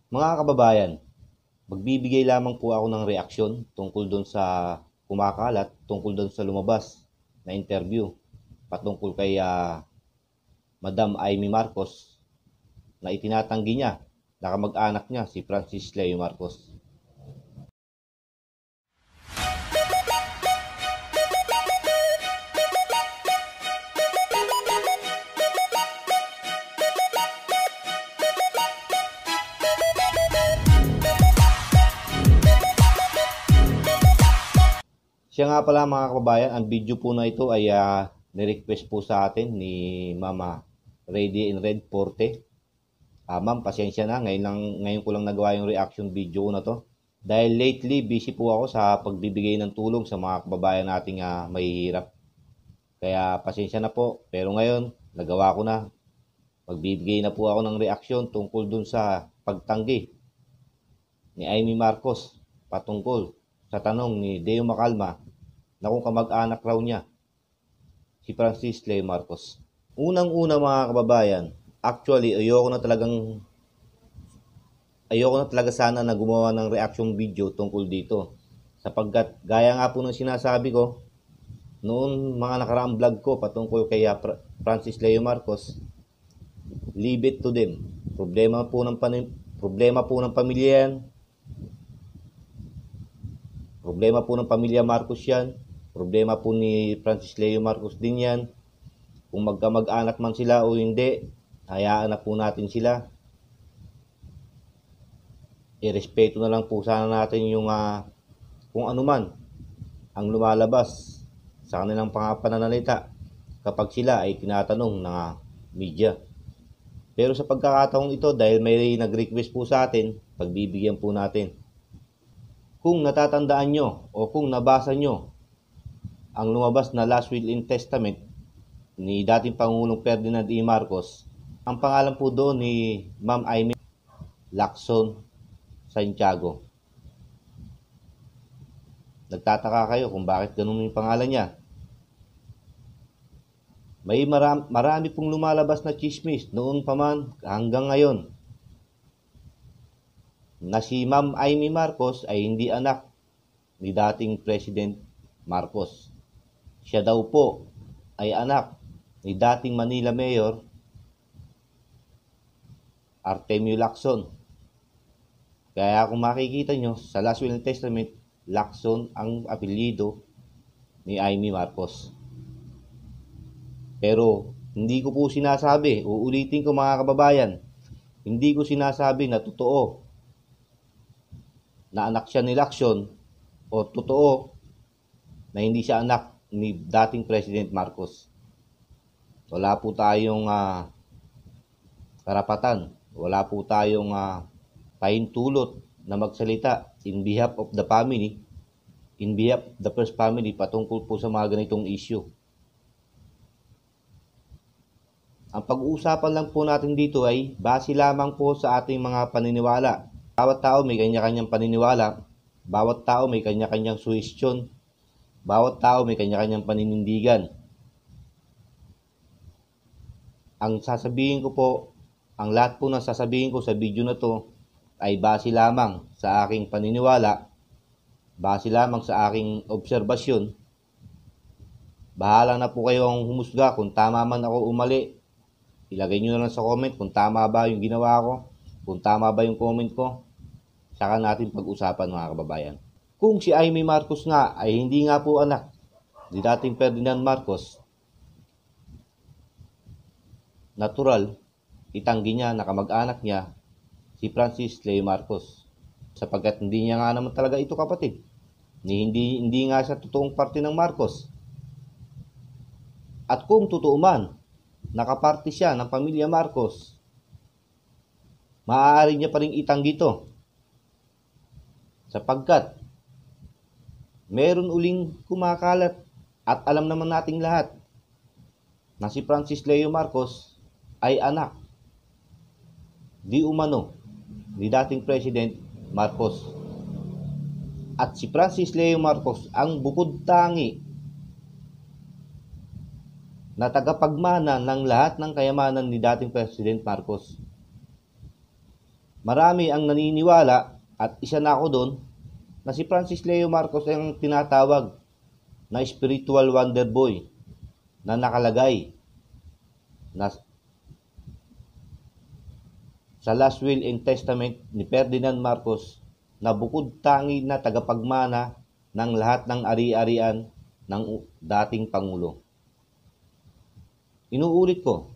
Mga kababayan, magbibigay lamang po ako ng reaksyon tungkol doon sa kumakalat, tungkol doon sa lumabas na interview patungkol kay Madam Amy Marcos na itinatanggi niya na kamag-anak niya si Francis Leo Marcos. Siya nga pala mga kababayan, ang video po na ito ay nirequest po sa atin ni Mama Ready in Red Forte. Ma'am, pasensya na, ngayon ko lang nagawa yung reaction video na to. Dahil lately, busy po ako sa pagbibigay ng tulong sa mga kababayan nating mahihirap. Kaya pasensya na po, pero ngayon, nagawa ko na. Magbibigay na po ako ng reaksyon tungkol dun sa pagtanggi ni Amy Marcos patungkol sa tanong ni Deo Macalma na kung kamag-anak raw niya si Francis Leo Marcos. Unang-una mga kababayan, actually ayoko na talaga sana na gumawa ng reaction video tungkol dito. Sapagkat gaya nga po ng sinasabi ko, noon mga nakaraang vlog ko patungkol kay Francis Leo Marcos, leave it to them. Problema po ng pamilya yan. Problema po ng pamilya Marcos yan. Problema po ni Francis Leo Marcos din yan. Kung magkamag-anak man sila o hindi, hayaan na po natin sila. Irespeto na lang po sana natin yung kung ano man ang lumalabas sa kanilang pananalita kapag sila ay tinatanong ng media. Pero sa pagkakataong ito, dahil may nag-request po sa atin, pagbibigyan po natin. Kung natatandaan nyo o kung nabasa nyo ang lumabas na last will and testament ni dating Pangulong Ferdinand E. Marcos, ang pangalan po doon ni Ma'am Amy Lacson Santiago. Nagtataka kayo kung bakit ganun yung pangalan niya. May marami pong lumalabas na chismis noon pa man hanggang ngayon na si Ma'am Amy Marcos ay hindi anak ni dating President Marcos. Siya daw po ay anak ni dating Manila Mayor Artemio Lacson. Kaya kung makikita nyo sa last will and testament, Lacson ang apelyido ni Amy Marcos. Pero hindi ko po sinasabi, uulitin ko mga kababayan, hindi ko sinasabi na totoo na anak siya ni Lacson o totoo na hindi siya anak ni dating President Marcos. Wala po tayong karapatan, wala po tayong pahintulot na magsalita in behalf of the family, in behalf of the first family patungkol po sa mga ganitong issue. Ang pag-uusapan lang po natin dito ay base lamang po sa ating mga paniniwala. Bawat tao may kanya-kanyang paniniwala, bawat tao may kanya-kanyang suhestyon, bawat tao may kanya-kanyang paninindigan. Ang sasabihin ko po, ang lahat po na sasabihin ko sa video na to ay base lamang sa aking paniniwala, base lamang sa aking obserbasyon. Bahala na po kayo ang humusga kung tama man ako umali. Ilagay nyo na lang sa comment kung tama ba yung ginawa ko, kung tama ba yung comment ko. Saka natin pag-usapan mga kababayan. Kung si Amy Marcos nga ay hindi nga po anak ni dating Ferdinand Marcos, natural, itanggi niya na kamag-anak niya si Francis Leo Marcos. Sapagkat hindi niya nga naman talaga ito kapatid. Hindi nga siya totoong parte ng Marcos. At kung totoo man, nakaparte siya ng pamilya Marcos, maaari niya pa rin itanggi ito. Sapagkat meron uling kumakalat at alam naman nating lahat na si Francis Leo Marcos ay anak di umano ni dating President Marcos. At si Francis Leo Marcos ang bukod tangi na tagapagmana ng lahat ng kayamanan ni dating President Marcos. Marami ang naniniwala, at isa na ako doon, na si Francis Leo Marcos ay ang tinatawag na spiritual wonder boy na nakalagay na sa last will and testament ni Ferdinand Marcos na bukod tangi na tagapagmana ng lahat ng ari-arian ng dating Pangulo. Inuulit ko,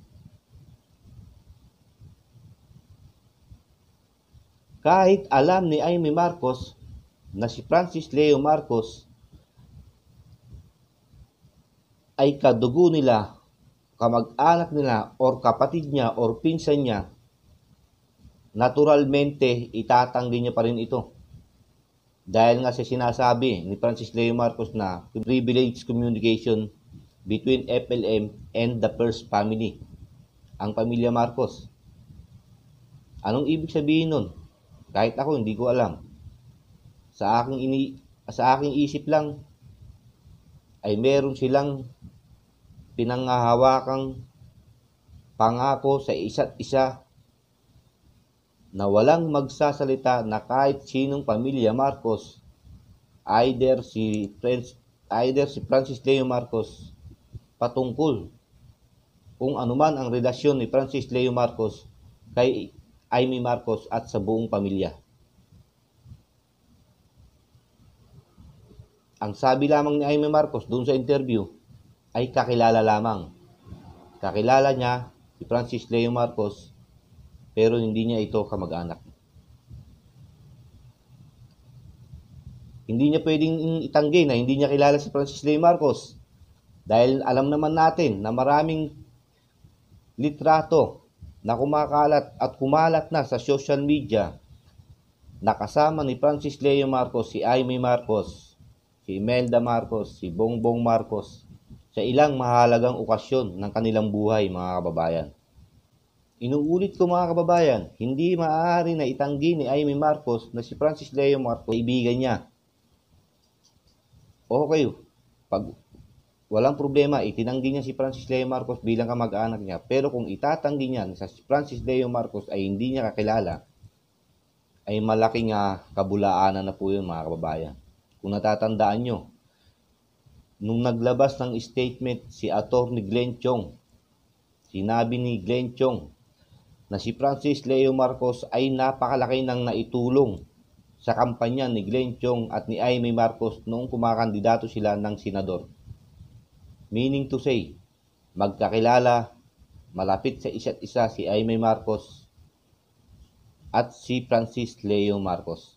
kahit alam ni Amy Marcos na si Francis Leo Marcos ay kadugo nila, kamag-anak nila, or kapatid niya, or pinsan niya, naturalmente itatanggi niya pa rin ito. Dahil nga sa sinasabi ni Francis Leo Marcos na privileged communication between FLM and the first family, ang pamilya Marcos. Anong ibig sabihin nun? Kahit ako hindi ko alam. Sa aking isip lang ay meron silang pinanghahawakang pangako sa isa't isa na walang magsasalita na kahit sinong pamilya Marcos, either si Francis Leo Marcos patungkol kung anuman ang relasyon ni Francis Leo Marcos kay Amy Marcos at sa buong pamilya. Ang sabi lamang ni Amy Marcos doon sa interview ay kakilala lamang. Kakilala niya si Francis Leo Marcos pero hindi niya ito kamag-anak. Hindi niya pwedeng itanggi na hindi niya kilala si Francis Leo Marcos dahil alam naman natin na maraming litrato na kumakalat at kumalat na sa social media na kasama ni Francis Leo Marcos si Amy Marcos, si Imelda Marcos, si Bongbong Marcos sa ilang mahalagang okasyon ng kanilang buhay, mga kababayan. Inuulit ko, mga kababayan, hindi maaari na itanggi ni Amy Marcos na si Francis Leo Marcos kaibigan niya. Okay, pag walang problema, itinanggi niya si Francis Leo Marcos bilang kamag-anak niya. Pero kung itatanggi niya na si Francis Leo Marcos ay hindi niya kakilala, ay malaking kabulaanan na po yun, mga kababayan. Kung natatandaan nyo, nung naglabas ng statement si Atty. Glenn Chong, sinabi ni Glenn Chong na si Francis Leo Marcos ay napakalaki ng naitulong sa kampanya ni Glenn Chong at ni Amy Marcos noong kumakandidato sila ng senador. Meaning to say, magkakilala, malapit sa isa't isa si Amy Marcos at si Francis Leo Marcos.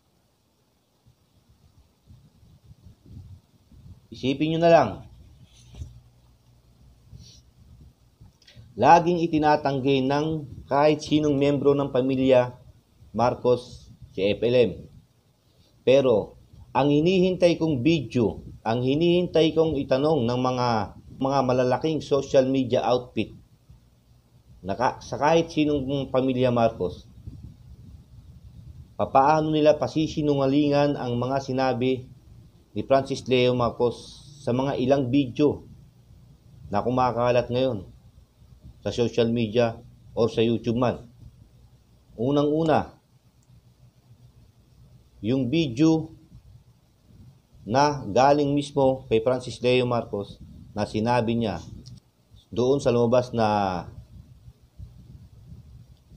Isipin nyo na lang, laging itinatanggi ng kahit sinong membro ng pamilya Marcos si FLM. Pero ang hinihintay kong video, ang hinihintay kong itanong ng mga malalaking social media outfit sa kahit sinong pamilya Marcos, papaano nila pasisinungalingan ang mga sinabi ni Francis Leo Marcos sa mga ilang video na kumakalat ngayon sa social media o sa YouTube man. Unang-una, yung video na galing mismo kay Francis Leo Marcos na sinabi niya doon sa lumabas na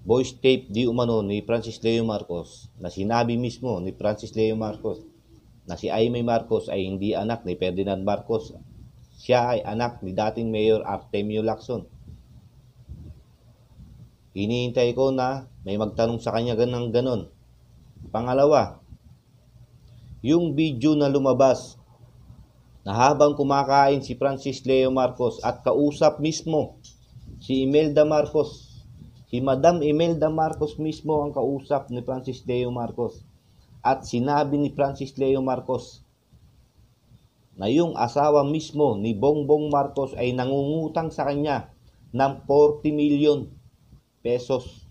voice tape di umano ni Francis Leo Marcos, na sinabi mismo ni Francis Leo Marcos na si Amy Marcos ay hindi anak ni Ferdinand Marcos. Siya ay anak ni dating Mayor Artemio Lacson. Hinihintay ko na may magtanong sa kanya ganon. Pangalawa, yung video na lumabas na habang kumakain si Francis Leo Marcos at kausap mismo si Imelda Marcos, si Madam Imelda Marcos mismo ang kausap ni Francis Leo Marcos, at sinabi ni Francis Leo Marcos na yung asawa mismo ni Bongbong Marcos ay nangungutang sa kanya ng 40 million pesos.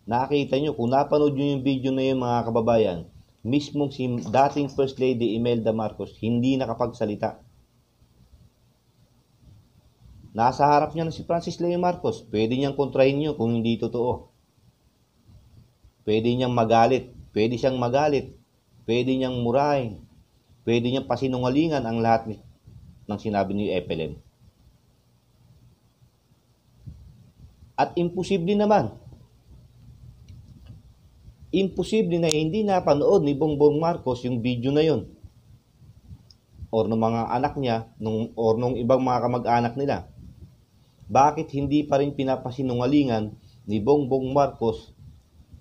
Nakita nyo, kung napanood nyo yung video na yun, mga kababayan, mismo si dating First Lady Imelda Marcos hindi nakapagsalita. Nasa harap niya na si Francis Leo Marcos. Pwede niyang kontrahin niyo kung hindi totoo. Pwede niyang magalit. Pwede siyang magalit. Pwede niyang murahin. Pwede niyang pasinungalingan ang lahat ng sinabi ni FLM. At imposible naman. Imposible na hindi napanood ni Bongbong Marcos yung video na yun. Or ng mga anak niya, or nung ibang mga kamag-anak nila. Bakit hindi pa rin pinapasinungalingan ni Bongbong Marcos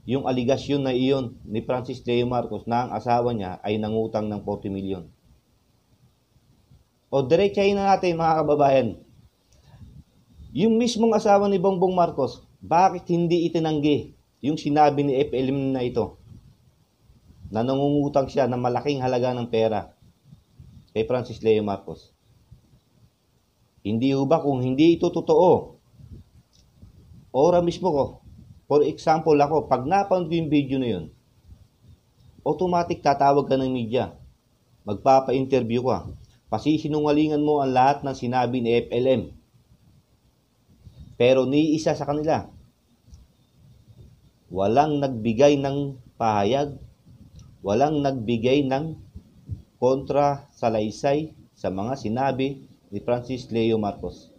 yung aligasyon na iyon ni Francis Leo Marcos na ang asawa niya ay nangutang ng 40 million? O diretsahin na natin mga kababayan. Yung mismong asawa ni Bongbong Marcos, bakit hindi itinanggi yung sinabi ni FLM na ito? Na nangungutang siya ng malaking halaga ng pera kay Francis Leo Marcos. Hindi ho ba kung hindi ito totoo? Ora mismo ko, for example ako, pag napanood ko yung video na yun, automatic tatawag ka ng media. Magpapa-interview ka. Pasisinungalingan mo ang lahat ng sinabi ni FLM. Pero ni isa sa kanila, walang nagbigay ng pahayag, walang nagbigay ng kontra salaysay sa mga sinabi ni Francis Leo Marcos.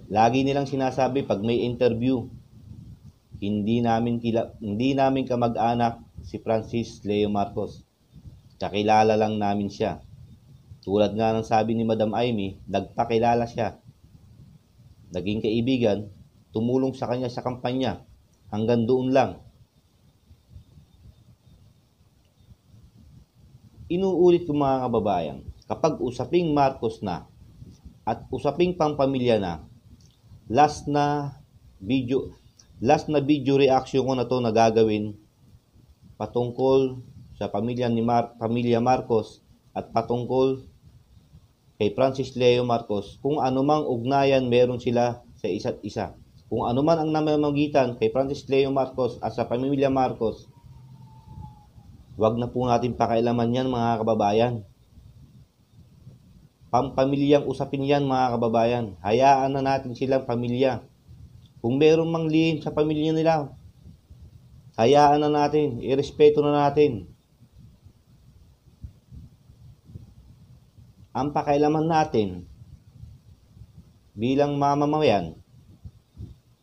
Lagi nilang sinasabi pag may interview, hindi namin kamag-anak si Francis Leo Marcos. Kakilala lang namin siya. Tulad nga ng sabi ni Madam Amy, nagpakilala siya. Naging kaibigan, tumulong sa kanya sa kampanya. Hanggang doon lang. Inuulit ko mga kababayan, kapag usaping Marcos na at usaping pampamilya na, last na video reaction ko na to na gagawin patungkol sa pamilya Marcos at patungkol kay Francis Leo Marcos, kung anumang ugnayan meron sila sa isa't isa. Kung anuman ang namamagitan kay Francis Leo Marcos at sa pamilya Marcos, wag na po natin pakialaman yan mga kababayan. Pampamilyang usapin yan mga kababayan. Hayaan na natin silang pamilya. Kung meron mang lihim sa pamilya nila, hayaan na natin, irespeto na natin. Ang pakialaman natin bilang mamamayan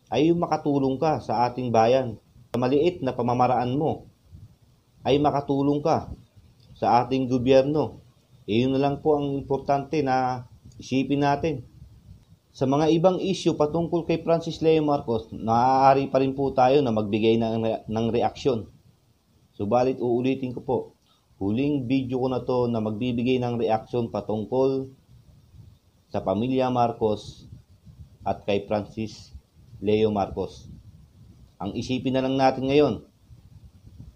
ay makatulong ka sa ating bayan. Sa maliit na pamamaraan mo ay makatulong ka sa ating gobyerno. Iyon na lang po ang importante na isipin natin. Sa mga ibang issue patungkol kay Francis Leo Marcos, maaari pa rin po tayo na magbigay ng reaksyon. Subalit uulitin ko po, huling video ko na to na magbibigay ng reaksyon patungkol sa pamilya Marcos at kay Francis Leo Marcos. Ang isipin na lang natin ngayon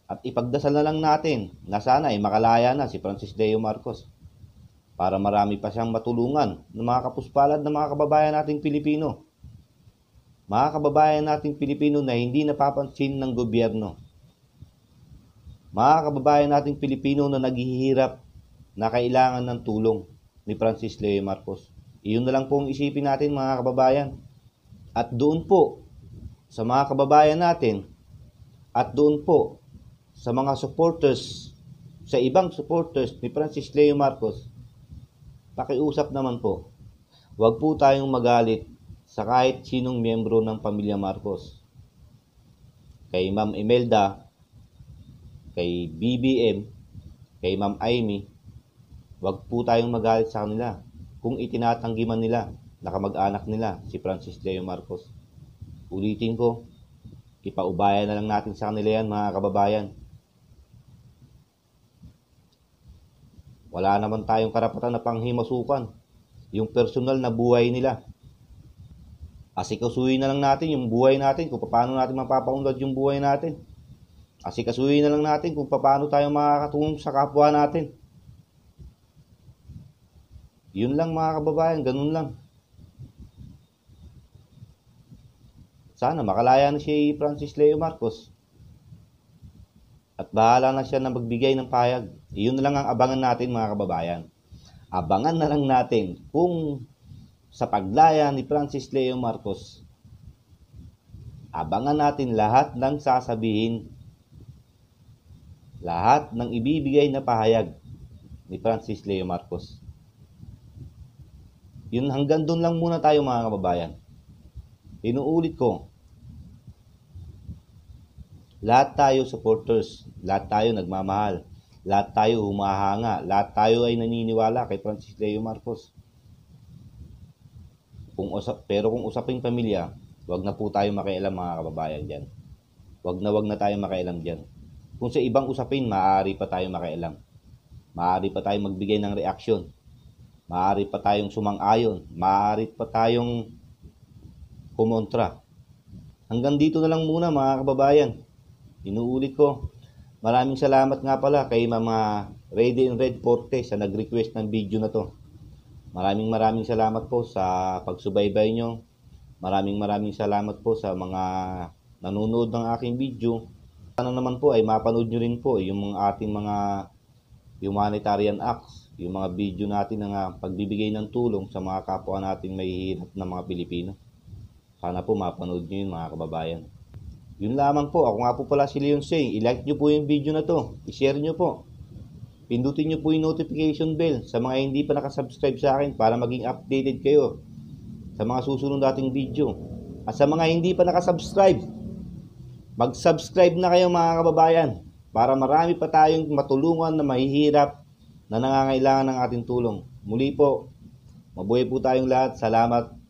at ipagdasal na lang natin na sana ay makalaya na si Francis Leo Marcos para marami pa siyang matulungan ng mga kapuspalad ng mga kababayan nating Pilipino. Mga kababayan nating Pilipino na hindi napapansin ng gobyerno. Mga kababayan nating Pilipino na naghihirap na kailangan ng tulong ni Francis Leo Marcos. Iyon na lang po ang isipin natin mga kababayan. At doon po sa mga kababayan natin at doon po sa mga supporters, sa ibang supporters ni Francis Leo Marcos, pakiusap naman po, huwag po tayong magalit sa kahit sinong miyembro ng pamilya Marcos. Kay Ma'am Imelda, kay BBM, kay Ma'am Amy, wag po tayong magalit sa kanila kung itinatanggi man nila na kamag-anak nila si Francis Leo Marcos. Ulitin ko, ipaubaya na lang natin sa kanila yan mga kababayan. Wala naman tayong karapatan na panghimasukan yung personal na buhay nila. Asikasuhin na lang natin yung buhay natin, kung paano natin mapapaunlad yung buhay natin. Asikasuhin na lang natin kung paano tayo makakatulong sa kapwa natin. Yun lang mga kababayan, ganun lang. Sana makalaya na si Francis Leo Marcos. At bahala na siya na magbigay ng pahayag. Iyon na lang ang abangan natin mga kababayan. Abangan na lang natin kung sa paglaya ni Francis Leo Marcos. Abangan natin lahat ng sasabihin, lahat ng ibibigay na pahayag ni Francis Leo Marcos. Yun, hanggang doon lang muna tayo mga kababayan. Inuulit ko, lahat tayo supporters, lahat tayo nagmamahal, lahat tayo humahanga, lahat tayo ay naniniwala kay Francis Leo Marcos. Pero kung usaping pamilya, wag na po tayo makialam mga kababayan dyan. Wag na tayo makialam dyan. Kung sa ibang usapin, maaari pa tayo makialam. Maaari pa tayong magbigay ng reaksyon. Maaari pa tayong sumang-ayon. Maaari pa tayong kumontra. Hanggang dito na lang muna mga kababayan. Inuulit ko, maraming salamat nga pala kay Mama Ready in Red Forte sa nag-request ng video na to. Maraming salamat po sa pagsubaybay nyo. Maraming salamat po sa mga nanonood ng aking video. Sana naman po ay mapanood nyo rin po yung ating mga humanitarian acts, yung mga video natin ng pagbibigay ng tulong sa mga kapwa nating may hirap na mga Pilipino. Sana po mapanood nyo yun mga kababayan. Yun lamang po. Ako nga po pala si Leon Say. I-like nyo po yung video na to. I-share nyo po. Pindutin nyo po yung notification bell sa mga hindi pa nakasubscribe sa akin para maging updated kayo sa mga susunod nating video. At sa mga hindi pa nakasubscribe, mag-subscribe na kayo mga kababayan para marami pa tayong matulungan na mahihirap na nangangailangan ng ating tulong. Muli po, mabuhay po tayong lahat. Salamat.